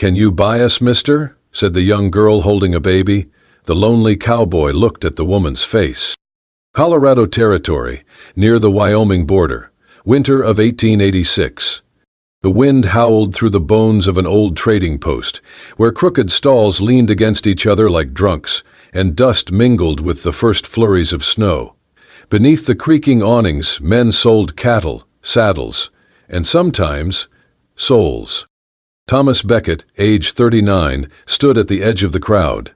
"Can you buy us, mister?" said the young girl holding a baby. The lonely cowboy looked at the woman's face. Colorado Territory, near the Wyoming border, winter of 1886. The wind howled through the bones of an old trading post, where crooked stalls leaned against each other like drunks, and dust mingled with the first flurries of snow. Beneath the creaking awnings, men sold cattle, saddles, and sometimes souls. Thomas Beckett, age 39, stood at the edge of the crowd.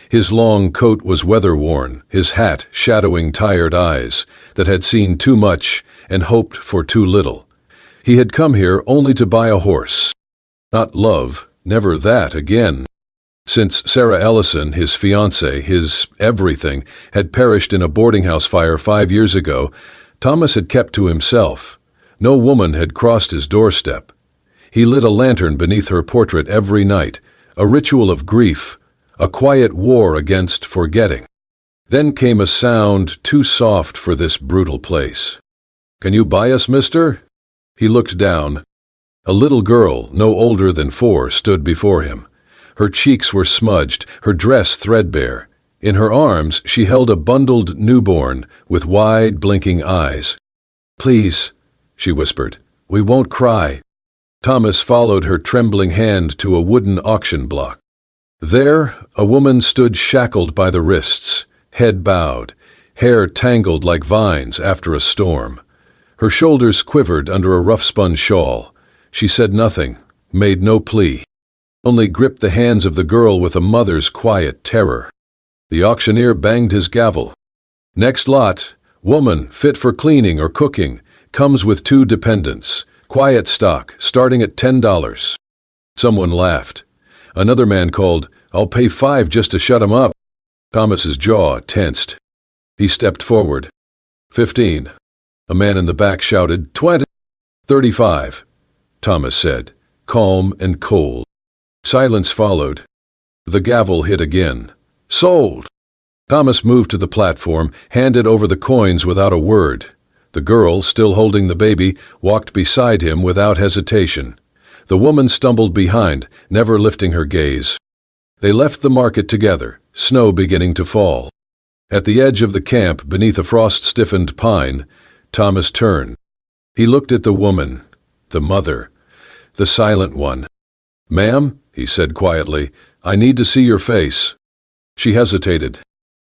His long coat was weather-worn, his hat shadowing tired eyes that had seen too much and hoped for too little. He had come here only to buy a horse. Not love, never that again. Since Sarah Ellison, his fiancée, his everything, had perished in a boarding house fire 5 years ago, Thomas had kept to himself. No woman had crossed his doorstep. He lit a lantern beneath her portrait every night, a ritual of grief, a quiet war against forgetting. Then came a sound too soft for this brutal place. "Can you buy us, mister?" He looked down. A little girl, no older than 4, stood before him. Her cheeks were smudged, her dress threadbare. In her arms she held a bundled newborn with wide, blinking eyes. "Please," she whispered, "we won't cry." Thomas followed her trembling hand to a wooden auction block. There, a woman stood shackled by the wrists, head bowed, hair tangled like vines after a storm. Her shoulders quivered under a rough-spun shawl. She said nothing, made no plea, only gripped the hands of the girl with a mother's quiet terror. The auctioneer banged his gavel. "Next lot, woman fit for cleaning or cooking, comes with 2 dependents. Quiet stock, starting at $10. Someone laughed. Another man called, "I'll pay 5 just to shut him up." Thomas's jaw tensed. He stepped forward. 15. A man in the back shouted, 20. 35. Thomas said, calm and cold. Silence followed. The gavel hit again. "Sold!" Thomas moved to the platform, handed over the coins without a word. The girl, still holding the baby, walked beside him without hesitation. The woman stumbled behind, never lifting her gaze. They left the market together, snow beginning to fall. At the edge of the camp, beneath a frost-stiffened pine, Thomas turned. He looked at the woman, the mother, the silent one. "Ma'am," he said quietly, "I need to see your face." She hesitated.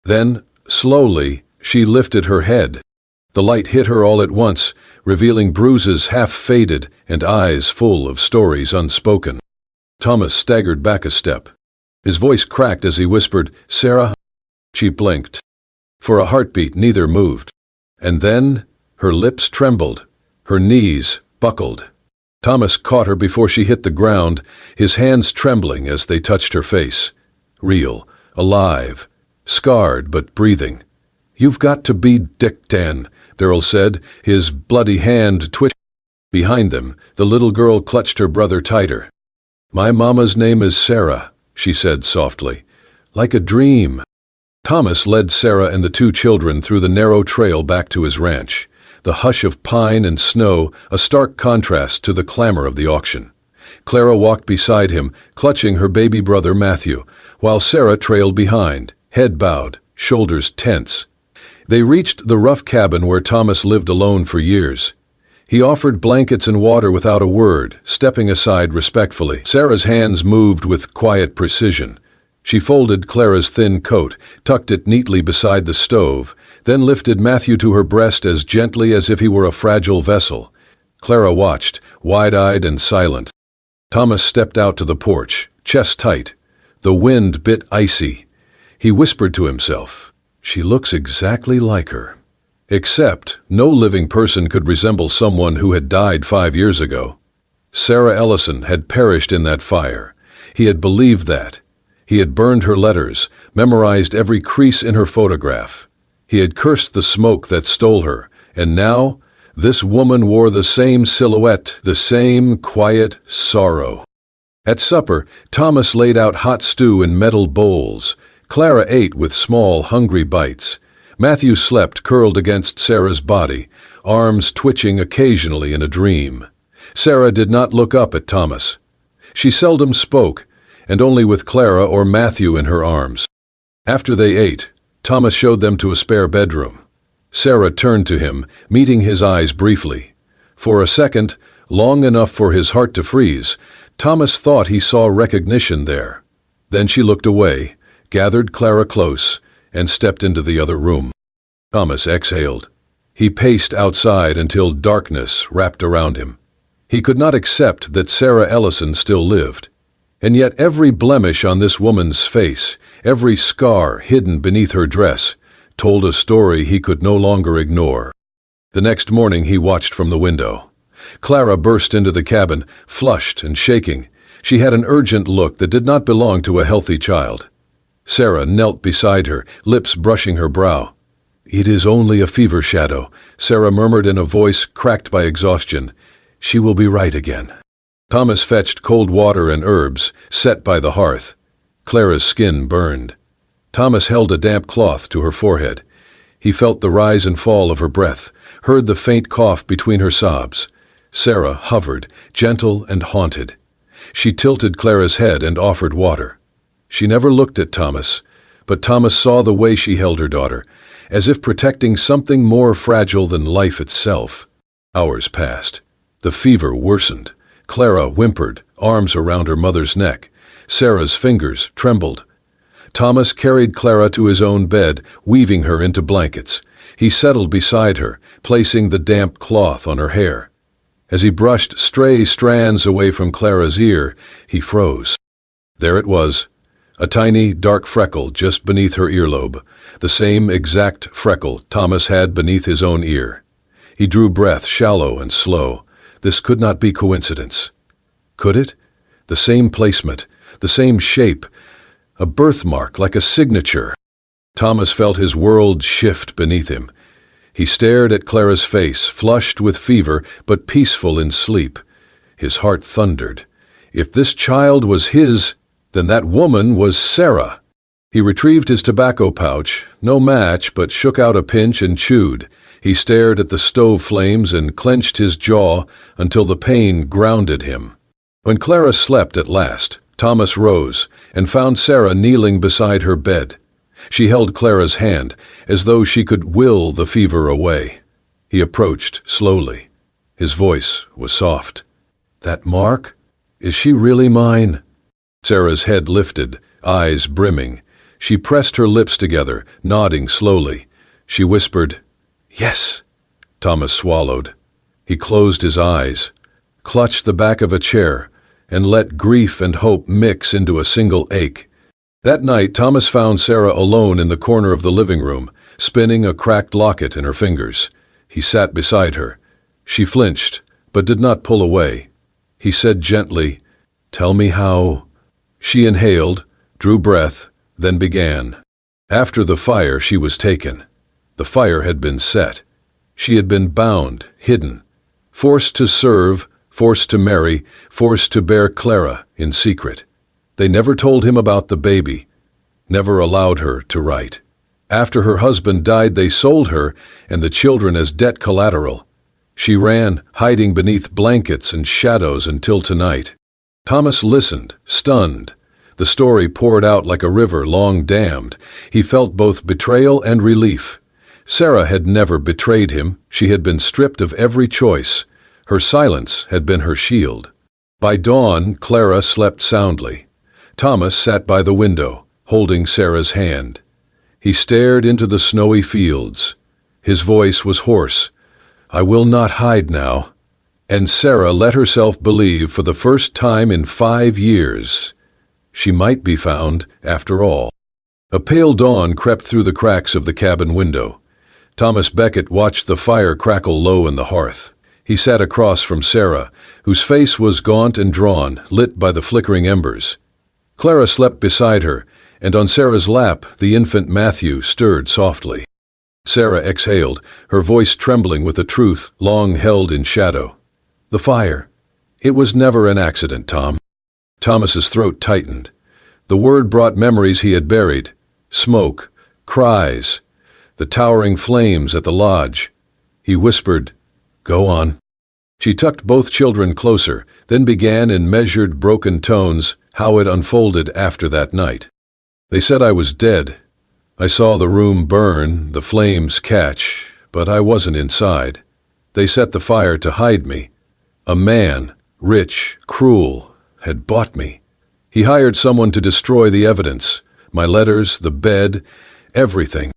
Then, slowly, she lifted her head. The light hit her all at once, revealing bruises half-faded and eyes full of stories unspoken. Thomas staggered back a step. His voice cracked as he whispered, "Sarah?" She blinked. For a heartbeat, neither moved. And then, her lips trembled, her knees buckled. Thomas caught her before she hit the ground, his hands trembling as they touched her face. Real, alive, scarred but breathing. "You've got to be Dick Dan," Darrell said, his bloody hand twitching. Behind them, the little girl clutched her brother tighter. "My mama's name is Sarah," she said softly, "like a dream." Thomas led Sarah and the 2 children through the narrow trail back to his ranch, the hush of pine and snow a stark contrast to the clamor of the auction. Clara walked beside him, clutching her baby brother Matthew, while Sarah trailed behind, head bowed, shoulders tense. They reached the rough cabin where Thomas lived alone for years. He offered blankets and water without a word, stepping aside respectfully. Sarah's hands moved with quiet precision. She folded Clara's thin coat, tucked it neatly beside the stove, then lifted Matthew to her breast as gently as if he were a fragile vessel. Clara watched, wide-eyed and silent. Thomas stepped out to the porch, chest tight. The wind bit icy. He whispered to himself, "She looks exactly like her." Except, no living person could resemble someone who had died 5 years ago. Sarah Ellison had perished in that fire. He had believed that. He had burned her letters, memorized every crease in her photograph. He had cursed the smoke that stole her, and now, this woman wore the same silhouette, the same quiet sorrow. At supper, Thomas laid out hot stew in metal bowls. Clara ate with small, hungry bites. Matthew slept curled against Sarah's body, arms twitching occasionally in a dream. Sarah did not look up at Thomas. She seldom spoke, and only with Clara or Matthew in her arms. After they ate, Thomas showed them to a spare bedroom. Sarah turned to him, meeting his eyes briefly. For a second, long enough for his heart to freeze, Thomas thought he saw recognition there. Then she looked away, gathered Clara close, and stepped into the other room. Thomas exhaled. He paced outside until darkness wrapped around him. He could not accept that Sarah Ellison still lived. And yet every blemish on this woman's face, every scar hidden beneath her dress, told a story he could no longer ignore. The next morning he watched from the window. Clara burst into the cabin, flushed and shaking. She had an urgent look that did not belong to a healthy child. Sarah knelt beside her, lips brushing her brow. "It is only a fever shadow," Sarah murmured in a voice cracked by exhaustion. "She will be right again." Thomas fetched cold water and herbs, set by the hearth. Clara's skin burned. Thomas held a damp cloth to her forehead. He felt the rise and fall of her breath, heard the faint cough between her sobs. Sarah hovered, gentle and haunted. She tilted Clara's head and offered water. She never looked at Thomas, but Thomas saw the way she held her daughter, as if protecting something more fragile than life itself. Hours passed. The fever worsened. Clara whimpered, arms around her mother's neck. Sarah's fingers trembled. Thomas carried Clara to his own bed, weaving her into blankets. He settled beside her, placing the damp cloth on her hair. As he brushed stray strands away from Clara's ear, he froze. There it was, a tiny, dark freckle just beneath her earlobe, the same exact freckle Thomas had beneath his own ear. He drew breath, shallow and slow. This could not be coincidence. Could it? The same placement, the same shape, a birthmark like a signature. Thomas felt his world shift beneath him. He stared at Clara's face, flushed with fever but peaceful in sleep. His heart thundered. If this child was his, then that woman was Sarah. He retrieved his tobacco pouch, no match, but shook out a pinch and chewed. He stared at the stove flames and clenched his jaw until the pain grounded him. When Clara slept at last, Thomas rose and found Sarah kneeling beside her bed. She held Clara's hand, as though she could will the fever away. He approached slowly. His voice was soft. "That mark? Is she really mine?" Sarah's head lifted, eyes brimming. She pressed her lips together, nodding slowly. She whispered, "Yes." Thomas swallowed. He closed his eyes, clutched the back of a chair, and let grief and hope mix into a single ache. That night, Thomas found Sarah alone in the corner of the living room, spinning a cracked locket in her fingers. He sat beside her. She flinched, but did not pull away. He said gently, "Tell me how." She inhaled, drew breath, then began. After the fire, she was taken. The fire had been set. She had been bound, hidden, forced to serve, forced to marry, forced to bear Clara in secret. They never told him about the baby, never allowed her to write. After her husband died, they sold her and the children as debt collateral. She ran, hiding beneath blankets and shadows until tonight. Thomas listened, stunned. The story poured out like a river long dammed. He felt both betrayal and relief. Sarah had never betrayed him. She had been stripped of every choice. Her silence had been her shield. By dawn, Clara slept soundly. Thomas sat by the window, holding Sarah's hand. He stared into the snowy fields. His voice was hoarse. "I will not hide now." And Sarah let herself believe for the first time in 5 years. She might be found, after all. A pale dawn crept through the cracks of the cabin window. Thomas Beckett watched the fire crackle low in the hearth. He sat across from Sarah, whose face was gaunt and drawn, lit by the flickering embers. Clara slept beside her, and on Sarah's lap the infant Matthew stirred softly. Sarah exhaled, her voice trembling with a truth long held in shadow. "The fire. It was never an accident, Tom." Thomas's throat tightened. The word brought memories he had buried. Smoke, cries, the towering flames at the lodge. He whispered, "Go on." She tucked both children closer, then began in measured, broken tones how it unfolded after that night. They said I was dead. I saw the room burn, the flames catch, but I wasn't inside. They set the fire to hide me. A man, rich, cruel, had bought me. He hired someone to destroy the evidence, my letters, the bed, everything.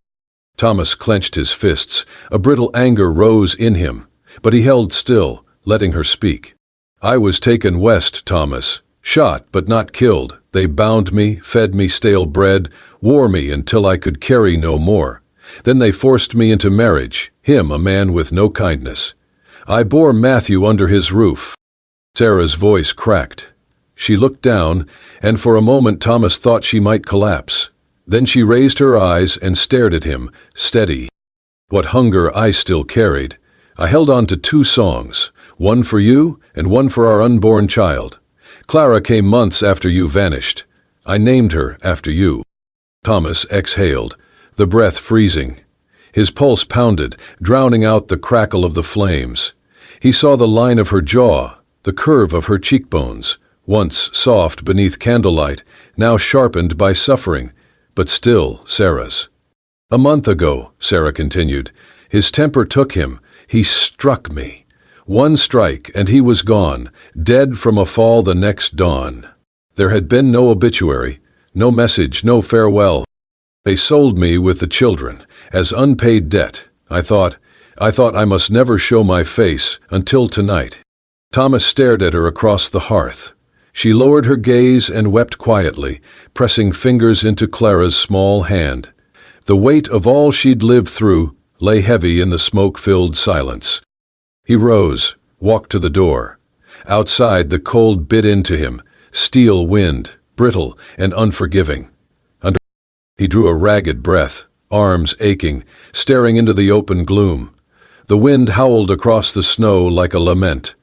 Thomas clenched his fists. A brittle anger rose in him, but he held still, letting her speak. I was taken west, Thomas. Shot, but not killed. They bound me, fed me stale bread, wore me until I could carry no more. Then they forced me into marriage, him a man with no kindness. I bore Matthew under his roof. Sarah's voice cracked. She looked down, and for a moment Thomas thought she might collapse. Then she raised her eyes and stared at him, steady. What hunger I still carried. I held on to 2 songs, one for you and one for our unborn child. Clara came months after you vanished. I named her after you. Thomas exhaled, the breath freezing. His pulse pounded, drowning out the crackle of the flames. He saw the line of her jaw, the curve of her cheekbones, once soft beneath candlelight, now sharpened by suffering, but still Sarah's. A month ago, Sarah continued, his temper took him. He struck me. One strike, and he was gone, dead from a fall the next dawn. There had been no obituary, no message, no farewell. They sold me with the children, as unpaid debt. I thought I must never show my face until tonight. Thomas stared at her across the hearth. She lowered her gaze and wept quietly, pressing fingers into Clara's small hand. The weight of all she'd lived through lay heavy in the smoke-filled silence. He rose, walked to the door. Outside, the cold bit into him, steel wind, brittle and unforgiving. He drew a ragged breath, arms aching, staring into the open gloom. The wind howled across the snow like a lament.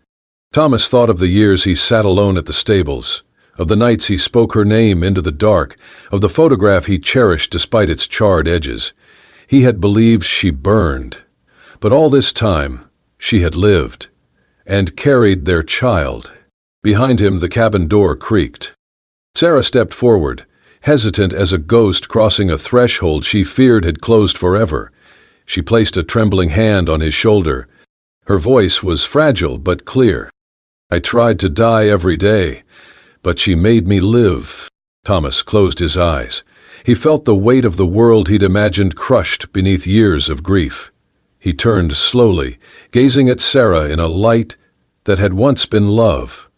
Thomas thought of the years he sat alone at the stables, of the nights he spoke her name into the dark, of the photograph he cherished despite its charred edges. He had believed she burned, but all this time she had lived, and carried their child. Behind him the cabin door creaked. Sarah stepped forward, hesitant as a ghost crossing a threshold she feared had closed forever. She placed a trembling hand on his shoulder. Her voice was fragile but clear. I tried to die every day, but she made me live. Thomas closed his eyes. He felt the weight of the world he'd imagined crushed beneath years of grief. He turned slowly, gazing at Sarah in a light that had once been love,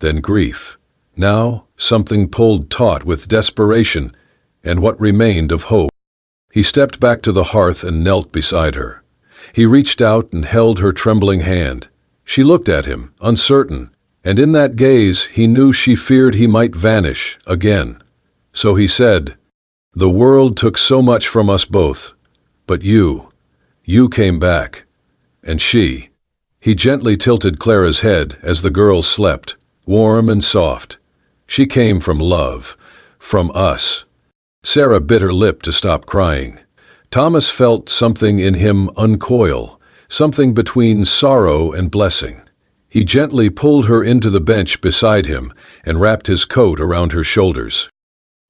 then grief. Now something pulled taut with desperation and what remained of hope. He stepped back to the hearth and knelt beside her. He reached out and held her trembling hand. She looked at him, uncertain, and in that gaze he knew she feared he might vanish again. So he said, "The world took so much from us both, but you came back, and she." He gently tilted Clara's head as the girl slept, warm and soft. She came from love, from us. Sarah bit her lip to stop crying. Thomas felt something in him uncoil, something between sorrow and blessing. He gently pulled her into the bench beside him and wrapped his coat around her shoulders.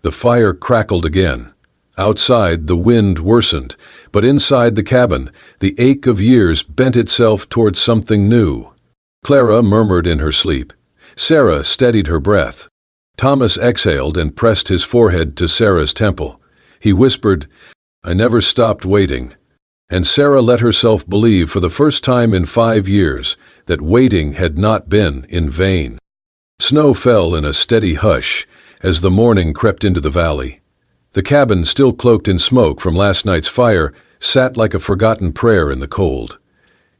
The fire crackled again. Outside, the wind worsened, but inside the cabin, the ache of years bent itself towards something new. Clara murmured in her sleep. Sarah steadied her breath. Thomas exhaled and pressed his forehead to Sarah's temple. He whispered, "I never stopped waiting." And Sarah let herself believe for the first time in 5 years that waiting had not been in vain. Snow fell in a steady hush as the morning crept into the valley. The cabin, still cloaked in smoke from last night's fire, sat like a forgotten prayer in the cold.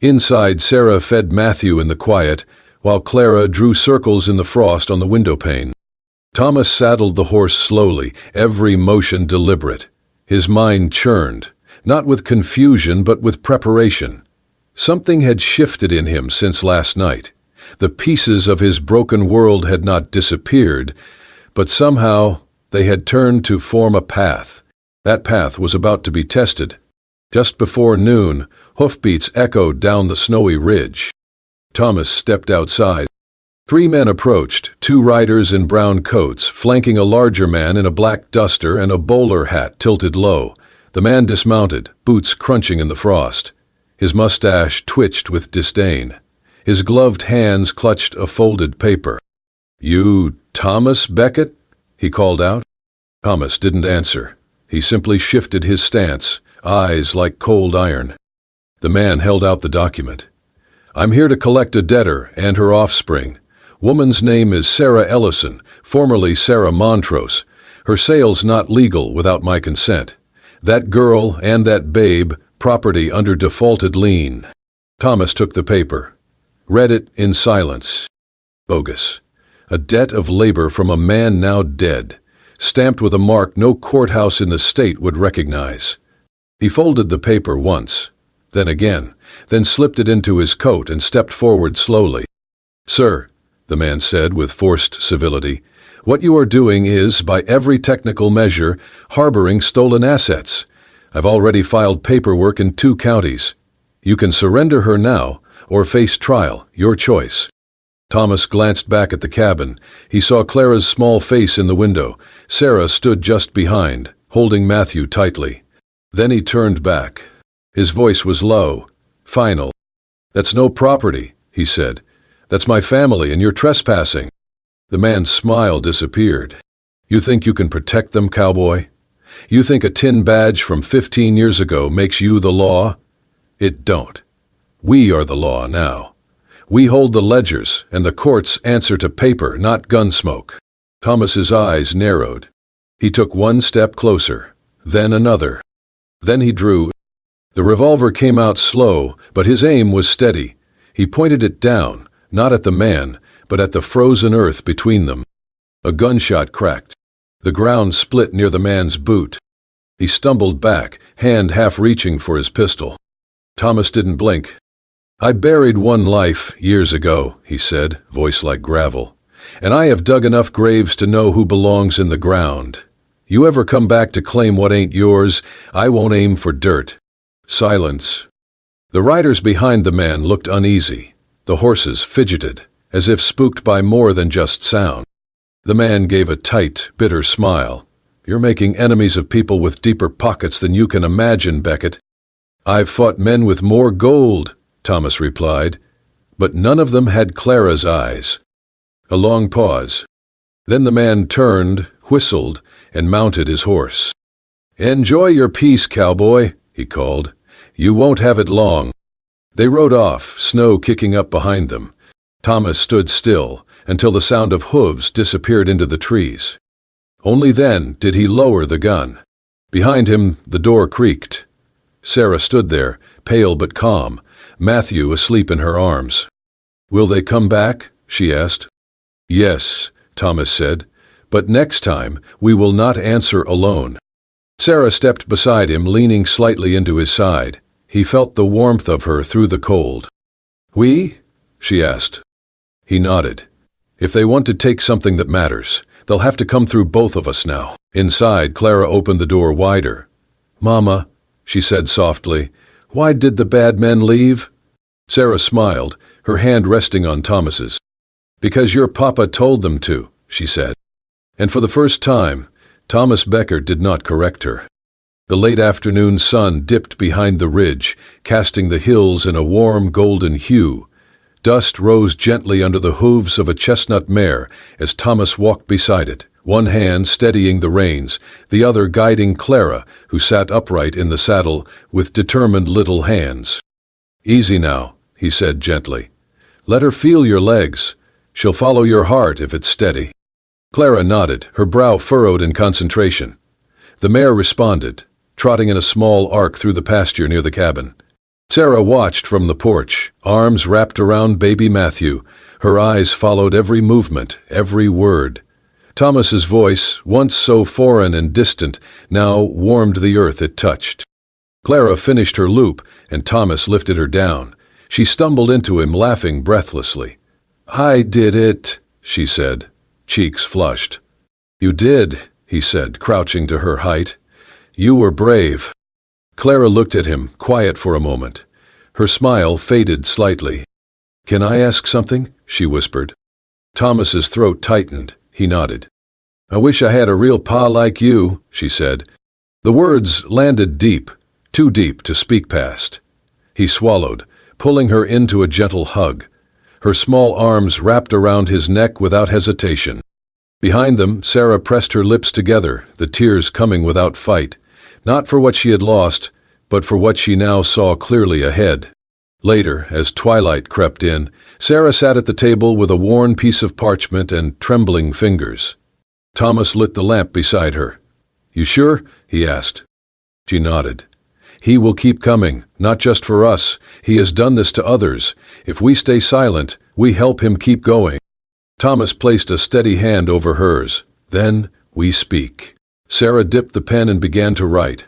Inside, Sarah fed Matthew in the quiet, while Clara drew circles in the frost on the windowpane. Thomas saddled the horse slowly, every motion deliberate. His mind churned, not with confusion but with preparation. Something had shifted in him since last night. The pieces of his broken world had not disappeared, but somehow they had turned to form a path. That path was about to be tested. Just before noon, hoofbeats echoed down the snowy ridge. Thomas stepped outside. 3 men approached, 2 riders in brown coats, flanking a larger man in a black duster and a bowler hat tilted low. The man dismounted, boots crunching in the frost. His mustache twitched with disdain. His gloved hands clutched a folded paper. "You Thomas Beckett?" he called out. Thomas didn't answer. He simply shifted his stance, eyes like cold iron. The man held out the document. "I'm here to collect a debtor and her offspring. Woman's name is Sarah Ellison, formerly Sarah Montrose. Her sale's not legal without my consent. That girl and that babe, property under defaulted lien." Thomas took the paper, read it in silence. Bogus. A debt of labor from a man now dead, stamped with a mark no courthouse in the state would recognize. He folded the paper once, then again, then slipped it into his coat and stepped forward slowly. "Sir," the man said with forced civility, "what you are doing is, by every technical measure, harboring stolen assets. I've already filed paperwork in 2 counties. You can surrender her now, or face trial, your choice." Thomas glanced back at the cabin. He saw Clara's small face in the window. Sarah stood just behind, holding Matthew tightly. Then he turned back. His voice was low, final. "That's no property," he said. "That's my family, and you're trespassing." The man's smile disappeared. "You think you can protect them, cowboy? You think a tin badge from 15 years ago makes you the law? It don't. We are the law now. We hold the ledgers, and the courts answer to paper, not gun smoke." Thomas's eyes narrowed. He took 1 step closer, then another. Then he drew. The revolver came out slow, but his aim was steady. He pointed it down, not at the man, but at the frozen earth between them. A gunshot cracked. The ground split near the man's boot. He stumbled back, hand half reaching for his pistol. Thomas didn't blink. "I buried 1 life years ago," he said, voice like gravel. "And I have dug enough graves to know who belongs in the ground. You ever come back to claim what ain't yours, I won't aim for dirt." Silence. The riders behind the man looked uneasy. The horses fidgeted, as if spooked by more than just sound. The man gave a tight, bitter smile. "You're making enemies of people with deeper pockets than you can imagine, Beckett." "I've fought men with more gold," Thomas replied, "but none of them had Clara's eyes." A long pause. Then the man turned, whistled, and mounted his horse. "Enjoy your peace, cowboy," he called. "You won't have it long." They rode off, snow kicking up behind them. Thomas stood still until the sound of hooves disappeared into the trees. Only then did he lower the gun. Behind him, the door creaked. Sarah stood there, pale but calm, Matthew asleep in her arms. "Will they come back?" she asked. "Yes," Thomas said, "but next time we will not answer alone." Sarah stepped beside him, leaning slightly into his side. He felt the warmth of her through the cold. "We?" she asked. He nodded. "If they want to take something that matters, they'll have to come through both of us now." Inside, Clara opened the door wider. "Mama," she said softly, "why did the bad men leave?" Sarah smiled, her hand resting on Thomas's. "Because your papa told them to," she said. And for the first time, Thomas Becker did not correct her. The late afternoon sun dipped behind the ridge, casting the hills in a warm golden hue. Dust rose gently under the hooves of a chestnut mare as Thomas walked beside it, one hand steadying the reins, the other guiding Clara, who sat upright in the saddle with determined little hands. "Easy now," he said gently. "Let her feel your legs. She'll follow your heart if it's steady." Clara nodded, her brow furrowed in concentration. The mare responded, trotting in a small arc through the pasture near the cabin. Sarah watched from the porch, arms wrapped around baby Matthew. Her eyes followed every movement, every word. Thomas's voice, once so foreign and distant, now warmed the earth it touched. Clara finished her loop, and Thomas lifted her down. She stumbled into him, laughing breathlessly. "I did it," she said, cheeks flushed. "You did," he said, crouching to her height. "You were brave." Clara looked at him, quiet for a moment. Her smile faded slightly. "Can I ask something?" she whispered. Thomas's throat tightened. He nodded. "I wish I had a real pa like you," she said. The words landed deep, too deep to speak past. He swallowed, pulling her into a gentle hug. Her small arms wrapped around his neck without hesitation. Behind them, Sarah pressed her lips together, the tears coming without fight, not for what she had lost, but for what she now saw clearly ahead. Later, as twilight crept in, Sarah sat at the table with a worn piece of parchment and trembling fingers. Thomas lit the lamp beside her. "You sure?" he asked. She nodded. "He will keep coming, not just for us. He has done this to others. If we stay silent, we help him keep going." Thomas placed a steady hand over hers. "Then we speak." Sarah dipped the pen and began to write.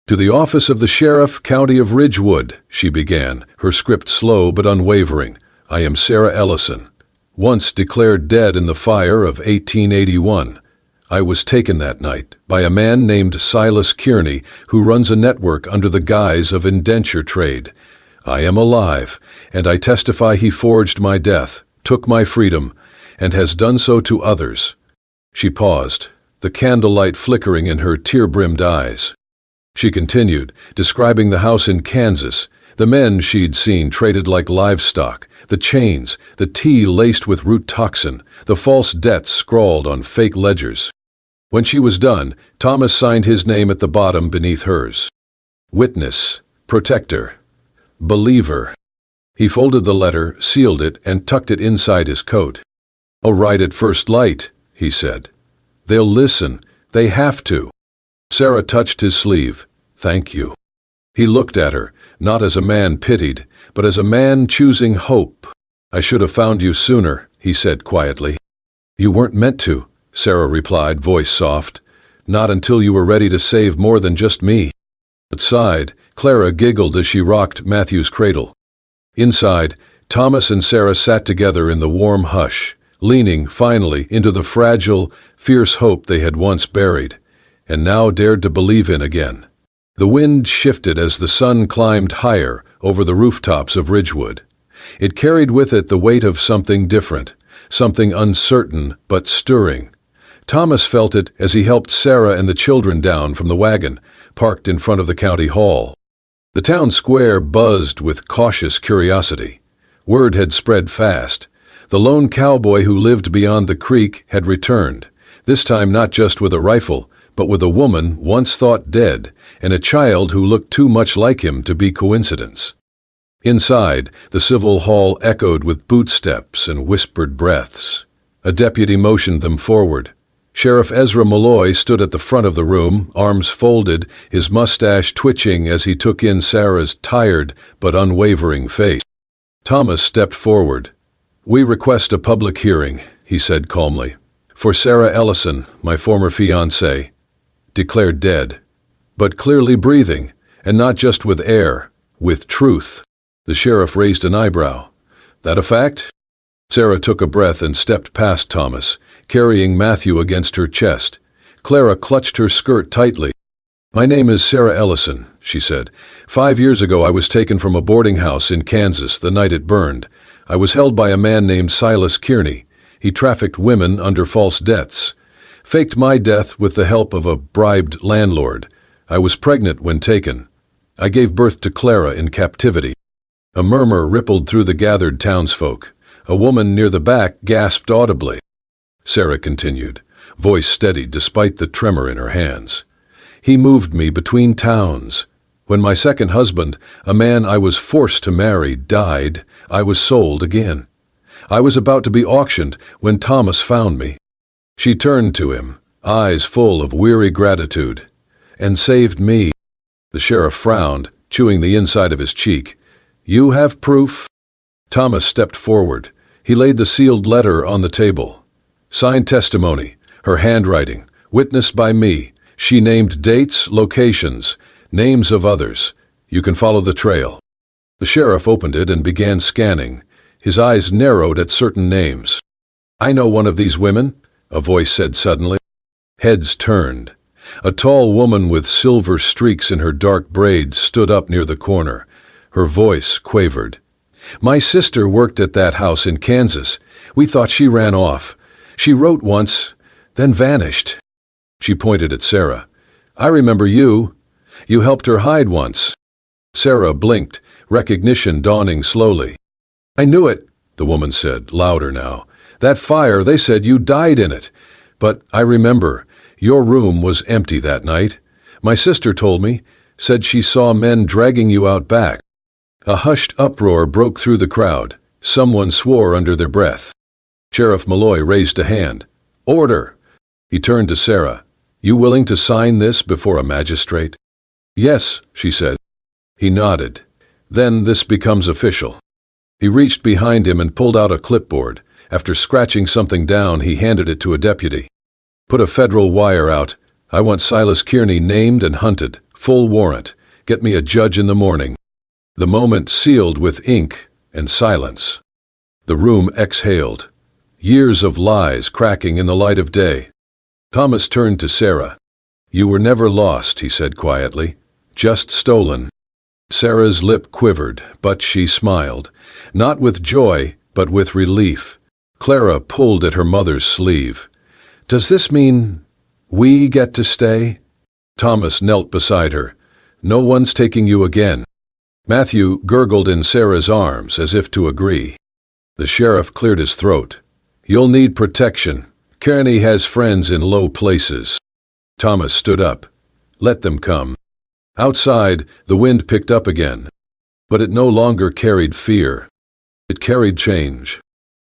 "To the office of the sheriff, county of Ridgewood," she began, her script slow but unwavering. "I am Sarah Ellison, once declared dead in the fire of 1881. I was taken that night by a man named Silas Kearney, who runs a network under the guise of indenture trade. I am alive, and I testify he forged my death, took my freedom, and has done so to others." She paused, the candlelight flickering in her tear-brimmed eyes. She continued, describing the house in Kansas, the men she'd seen traded like livestock, the chains, the tea laced with root toxin, the false debts scrawled on fake ledgers. When she was done, Thomas signed his name at the bottom beneath hers. Witness, protector, believer. He folded the letter, sealed it, and tucked it inside his coat. "I'll write at first light," he said. "They'll listen. They have to." Sarah touched his sleeve. "Thank you." He looked at her, not as a man pitied, but as a man choosing hope. "I should have found you sooner," he said quietly. "You weren't meant to," Sarah replied, voice soft. "Not until you were ready to save more than just me." Outside, Clara giggled as she rocked Matthew's cradle. Inside, Thomas and Sarah sat together in the warm hush, leaning, finally, into the fragile, fierce hope they had once buried, and now dared to believe in again. The wind shifted as the sun climbed higher over the rooftops of Ridgewood. It carried with it the weight of something different, something uncertain but stirring. Thomas felt it as he helped Sarah and the children down from the wagon, parked in front of the county hall. The town square buzzed with cautious curiosity. Word had spread fast. The lone cowboy who lived beyond the creek had returned, this time not just with a rifle, but with a woman once thought dead, and a child who looked too much like him to be coincidence. Inside, the civil hall echoed with boot steps and whispered breaths. A deputy motioned them forward. Sheriff Ezra Malloy stood at the front of the room, arms folded, his mustache twitching as he took in Sarah's tired but unwavering face. Thomas stepped forward. "We request a public hearing," he said calmly, "for Sarah Ellison, my former fiancée, declared dead, but clearly breathing, and not just with air, with truth." The sheriff raised an eyebrow. "That a fact?" Sarah took a breath and stepped past Thomas, carrying Matthew against her chest. Clara clutched her skirt tightly. "My name is Sarah Ellison," she said. 5 years ago I was taken from a boarding house in Kansas the night it burned. I was held by a man named Silas Kearney. He trafficked women under false debts. Faked my death with the help of a bribed landlord. I was pregnant when taken. I gave birth to Clara in captivity." A murmur rippled through the gathered townsfolk. A woman near the back gasped audibly. Sarah continued, voice steady despite the tremor in her hands. "He moved me between towns. When my second husband, a man I was forced to marry, died, I was sold again. I was about to be auctioned when Thomas found me." She turned to him, eyes full of weary gratitude. "And saved me." The sheriff frowned, chewing the inside of his cheek. "You have proof?" Thomas stepped forward. He laid the sealed letter on the table. Signed testimony, her handwriting, witnessed by me. She named dates, locations, names of others. You can follow the trail. The sheriff opened it and began scanning. His eyes narrowed at certain names. "I know one of these women," a voice said suddenly. Heads turned. A tall woman with silver streaks in her dark braids stood up near the corner. Her voice quavered. My sister worked at that house in Kansas. We thought she ran off. She wrote once, then vanished." She pointed at Sarah. "I remember you. You helped her hide once." Sarah blinked, recognition dawning slowly. "I knew it," the woman said, louder now. "That fire, they said you died in it. But I remember, your room was empty that night. My sister told me, said she saw men dragging you out back." A hushed uproar broke through the crowd. Someone swore under their breath. Sheriff Malloy raised a hand. "Order!" He turned to Sarah. "You willing to sign this before a magistrate?" "Yes," she said. He nodded. "Then this becomes official." He reached behind him and pulled out a clipboard. After scratching something down, he handed it to a deputy. "Put a federal wire out. I want Silas Kearney named and hunted. Full warrant. Get me a judge in the morning." The moment sealed with ink and silence. The room exhaled. Years of lies cracking in the light of day. Thomas turned to Sarah. "You were never lost," he said quietly. "Just stolen." Sarah's lip quivered, but she smiled. Not with joy, but with relief. Clara pulled at her mother's sleeve. "Does this mean we get to stay?" Thomas knelt beside her. "No one's taking you again." Matthew gurgled in Sarah's arms as if to agree. The sheriff cleared his throat. "You'll need protection. Kearney has friends in low places." Thomas stood up. "Let them come." Outside, the wind picked up again. But it no longer carried fear. It carried change.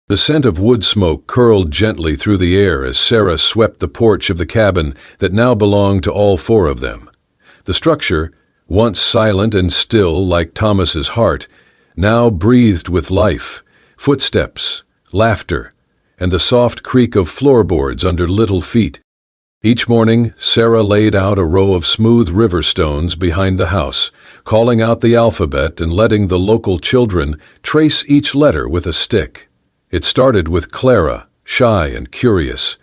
The scent of wood smoke curled gently through the air as Sarah swept the porch of the cabin that now belonged to all four of them. The structure, once silent and still like Thomas's heart, now breathed with life, footsteps, laughter, and the soft creak of floorboards under little feet. Each morning, Sarah laid out a row of smooth river stones behind the house, calling out the alphabet and letting the local children trace each letter with a stick. It started with Clara, shy and curious,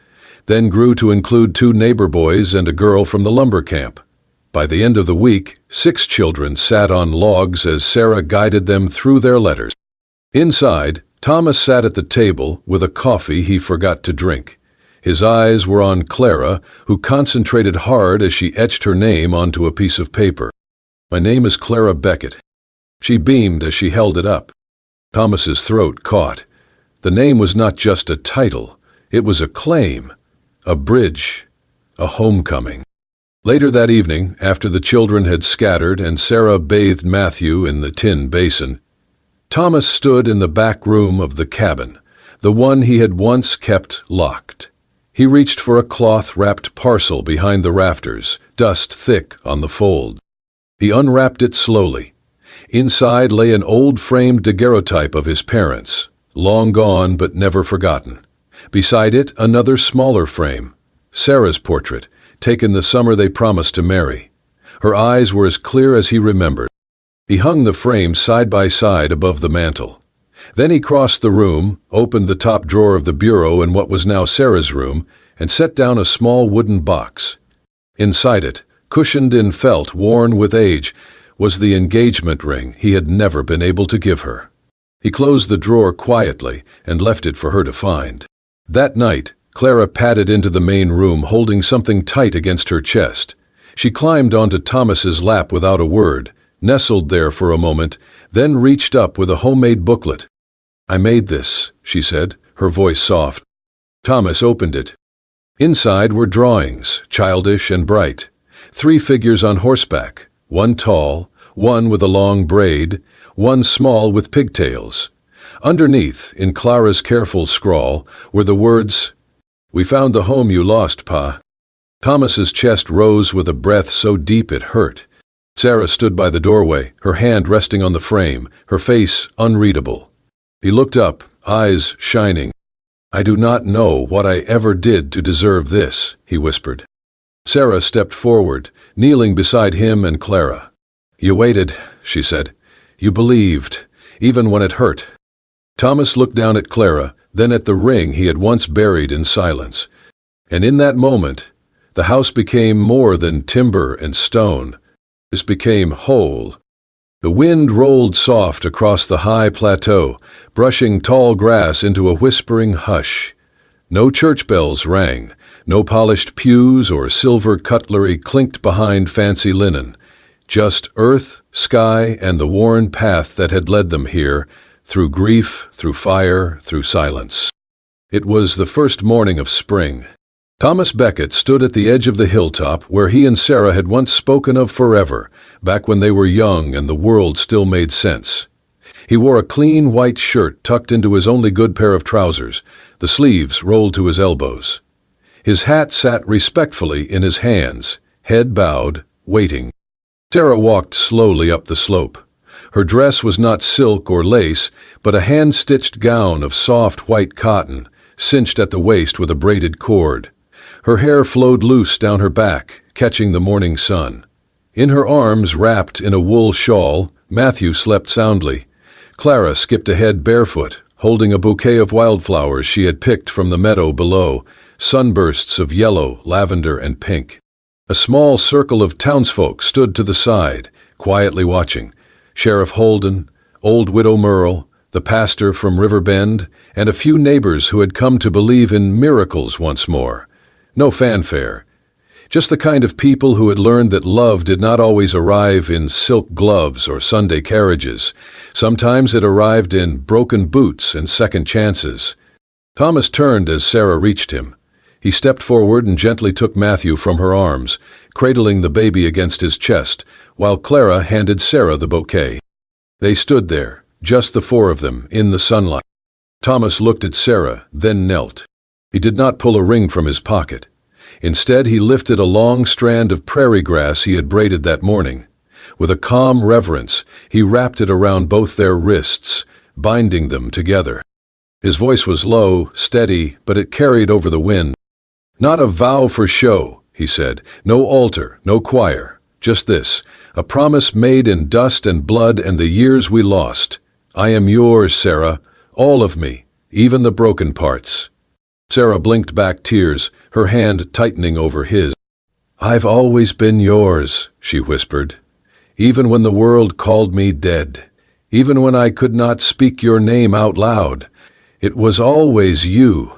then grew to include 2 neighbor boys and a girl from the lumber camp. By the end of the week, 6 children sat on logs as Sarah guided them through their letters. Inside, Thomas sat at the table with a coffee he forgot to drink. His eyes were on Clara, who concentrated hard as she etched her name onto a piece of paper. "My name is Clara Beckett." She beamed as she held it up. Thomas's throat caught. The name was not just a title, it was a claim, a bridge, a homecoming. Later that evening, after the children had scattered and Sarah bathed Matthew in the tin basin, Thomas stood in the back room of the cabin, the one he had once kept locked. He reached for a cloth-wrapped parcel behind the rafters, dust thick on the fold. He unwrapped it slowly. Inside lay an old framed daguerreotype of his parents, long gone but never forgotten. Beside it, another smaller frame, Sarah's portrait, taken the summer they promised to marry. Her eyes were as clear as he remembered. He hung the frames side by side above the mantel. Then he crossed the room, opened the top drawer of the bureau in what was now Sarah's room, and set down a small wooden box. Inside it, cushioned in felt worn with age, was the engagement ring he had never been able to give her. He closed the drawer quietly and left it for her to find. That night, Clara padded into the main room holding something tight against her chest. She climbed onto Thomas's lap without a word, nestled there for a moment, then reached up with a homemade booklet. "I made this," she said, her voice soft. Thomas opened it. Inside were drawings, childish and bright. 3 figures on horseback, one tall, one with a long braid, one small with pigtails. Underneath, in Clara's careful scrawl, were the words, "We found the home you lost, Pa." Thomas's chest rose with a breath so deep it hurt. Sarah stood by the doorway, her hand resting on the frame, her face unreadable. He looked up, eyes shining. "I do not know what I ever did to deserve this," he whispered. Sarah stepped forward, kneeling beside him and Clara. "You waited," she said. "You believed, even when it hurt." Thomas looked down at Clara, then at the ring he had once buried in silence. And in that moment, the house became more than timber and stone. It became whole. The wind rolled soft across the high plateau, brushing tall grass into a whispering hush. No church bells rang, no polished pews or silver cutlery clinked behind fancy linen. Just earth, sky, and the worn path that had led them here, through grief, through fire, through silence. It was the first morning of spring. Thomas Becket stood at the edge of the hilltop where he and Sarah had once spoken of forever, back when they were young and the world still made sense. He wore a clean white shirt tucked into his only good pair of trousers, the sleeves rolled to his elbows. His hat sat respectfully in his hands, head bowed, waiting. Sarah walked slowly up the slope. Her dress was not silk or lace, but a hand-stitched gown of soft white cotton, cinched at the waist with a braided cord. Her hair flowed loose down her back, catching the morning sun. In her arms, wrapped in a wool shawl, Matthew slept soundly. Clara skipped ahead barefoot, holding a bouquet of wildflowers she had picked from the meadow below, sunbursts of yellow, lavender, and pink. A small circle of townsfolk stood to the side, quietly watching. Sheriff Holden, old Widow Merle, the pastor from River Bend, and a few neighbors who had come to believe in miracles once more. No fanfare. Just the kind of people who had learned that love did not always arrive in silk gloves or Sunday carriages. Sometimes it arrived in broken boots and second chances. Thomas turned as Sarah reached him. He stepped forward and gently took Matthew from her arms, cradling the baby against his chest, while Clara handed Sarah the bouquet. They stood there, just the four of them, in the sunlight. Thomas looked at Sarah, then knelt. He did not pull a ring from his pocket. Instead, he lifted a long strand of prairie grass he had braided that morning. With a calm reverence, he wrapped it around both their wrists, binding them together. His voice was low, steady, but it carried over the wind. "Not a vow for show," he said. "No altar, no choir. Just this, a promise made in dust and blood and the years we lost. I am yours, Sarah, all of me, even the broken parts." Sarah blinked back tears, her hand tightening over his. "I've always been yours," she whispered. "Even when the world called me dead. Even when I could not speak your name out loud. It was always you."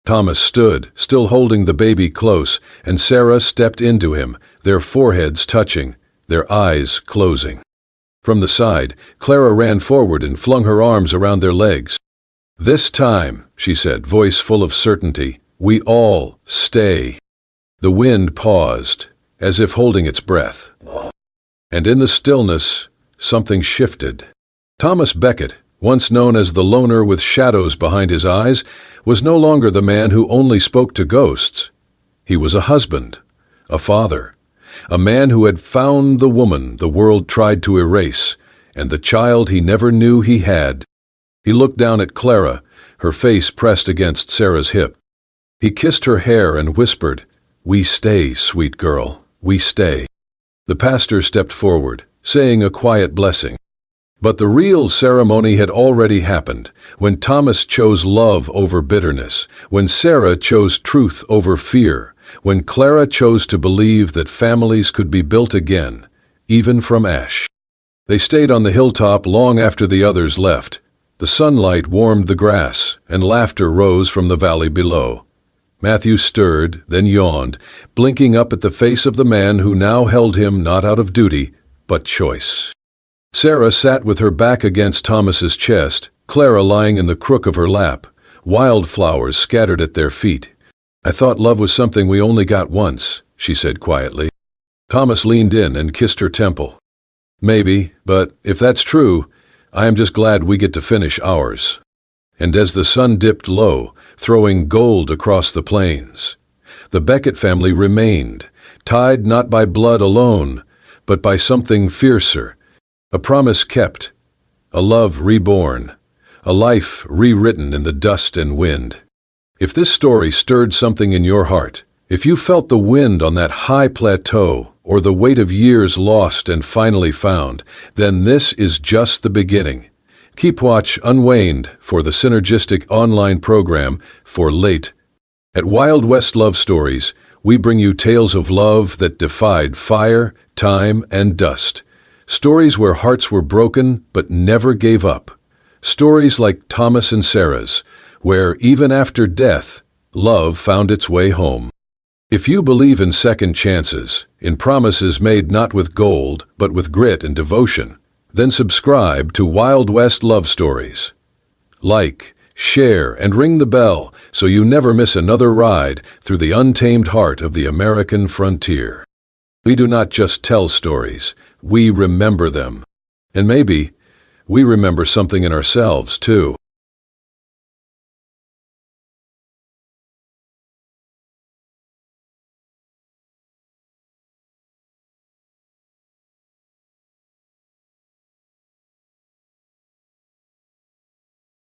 Thomas stood, still holding the baby close, and Sarah stepped into him, their foreheads touching, their eyes closing. From the side, Clara ran forward and flung her arms around their legs. "This time," she said, voice full of certainty, "we all stay." The wind paused, as if holding its breath. And in the stillness, something shifted. Thomas Becket, once known as the loner with shadows behind his eyes, was no longer the man who only spoke to ghosts. He was a husband, a father, a man who had found the woman the world tried to erase, and the child he never knew he had. He looked down at Clara, her face pressed against Sarah's hip. He kissed her hair and whispered, "We stay, sweet girl, we stay." The pastor stepped forward, saying a quiet blessing. But the real ceremony had already happened, when Thomas chose love over bitterness, when Sarah chose truth over fear, when Clara chose to believe that families could be built again, even from ash. They stayed on the hilltop long after the others left. The sunlight warmed the grass, and laughter rose from the valley below. Matthew stirred, then yawned, blinking up at the face of the man who now held him not out of duty, but choice. Sarah sat with her back against Thomas's chest, Clara lying in the crook of her lap, wildflowers scattered at their feet. "I thought love was something we only got once," she said quietly. Thomas leaned in and kissed her temple. "Maybe, but if that's true, I am just glad we get to finish ours." And as the sun dipped low, throwing gold across the plains, the Becket family remained, tied not by blood alone, but by something fiercer. A promise kept, a love reborn, a life rewritten in the dust and wind. If this story stirred something in your heart, if you felt the wind on that high plateau or the weight of years lost and finally found, then this is just the beginning. Keep watch unwaned for the synergistic online program For Late. At Wild West Love Stories, we bring you tales of love that defied fire, time, and dust. Stories where hearts were broken but never gave up. Stories like Thomas and Sarah's, where even after death, love found its way home. If you believe in second chances, in promises made not with gold but with grit and devotion, then subscribe to Wild West Love Stories. Like, share, and ring the bell so you never miss another ride through the untamed heart of the American frontier. We do not just tell stories, we remember them. And maybe we remember something in ourselves, too.